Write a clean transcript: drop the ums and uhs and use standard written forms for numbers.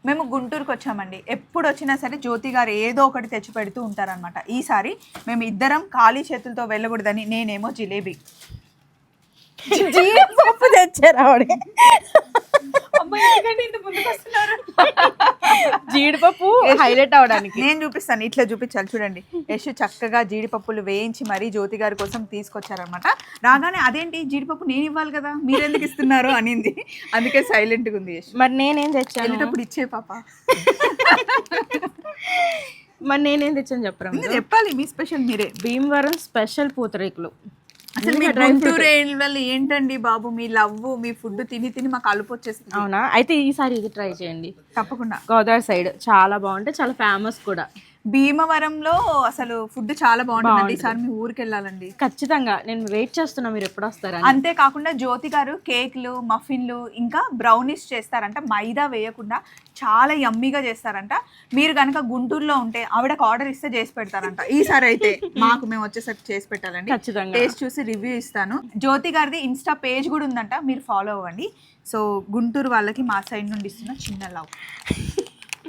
మేము గుంటూరుకు వచ్చామండి. ఎప్పుడు వచ్చినా సరే జ్యోతి గారు ఏదో ఒకటి తెచ్చి పెడుతూ ఉంటారనమాట. ఈసారి మేము ఇద్దరం ఖాళీ చేతులతో వెళ్ళకూడదని నేనేమో జిలేబీ జీడిపప్పు తెచ్చారు ఆవిడ. జీడిపప్పు హైలైట్ అవడానికి నేను చూపిస్తాను, ఇట్లా చూపించాలి చూడండి. యశ్ చక్కగా జీడిపప్పులు వేయించి మరీ జ్యోతి గారి కోసం తీసుకొచ్చారనమాట. రాగానే అదేంటి జీడిపప్పు నేను ఇవ్వాలి కదా, మీరెందుకు ఇస్తున్నారు అనింది. అందుకే సైలెంట్గా ఉంది యశ్. మరి నేనేం తెచ్చాను? వెళ్ళేటప్పుడు ఇచ్చే పాప. మరి నేనేం తెచ్చాను చెప్పరా? చెప్పాలి, మీ స్పెషల్ మీరే. భీమవరం స్పెషల్ పూతరేకులు. అసలు మీ గుంటూరు ఏంటండి బాబు, మీ లవ్, మీ ఫుడ్ తిని తిని మాకు అలుపు వచ్చేస్తుంది. అవునా? అయితే ఈసారి ఇది ట్రై చేయండి తప్పకుండా. గోదావరి సైడ్ చాలా బాగుంటాయి, చాలా ఫేమస్ కూడా. భీమవరంలో అసలు ఫుడ్ చాలా బాగుంటుంది. ఈసారి మీ ఊరికి వెళ్ళాలండి ఖచ్చితంగా. నేను వెయిట్ చేస్తున్నా మీరు ఎప్పుడు వస్తారని. అంతేకాకుండా జ్యోతి గారు కేక్లు, మఫిన్లు, ఇంకా బ్రౌనీస్ చేస్తారంట. మైదా వేయకుండా చాలా యమ్మీగా చేస్తారంట. మీరు కనుక గుంటూరులో ఉంటే ఆవిడకి ఆర్డర్ ఇస్తే చేసి పెడతారంట. ఈసారి అయితే మాకు మేము వచ్చేసరికి చేసి పెట్టాలండి. ఖచ్చితంగా టేస్ట్ చూసి రివ్యూ ఇస్తాను. జ్యోతి గారిది ఇన్స్టా పేజ్ కూడా ఉందంట, మీరు ఫాలో అవ్వండి. సో గుంటూరు వాళ్ళకి మా సైడ్ నుండి ఇస్తున్న చిన్న లవ్.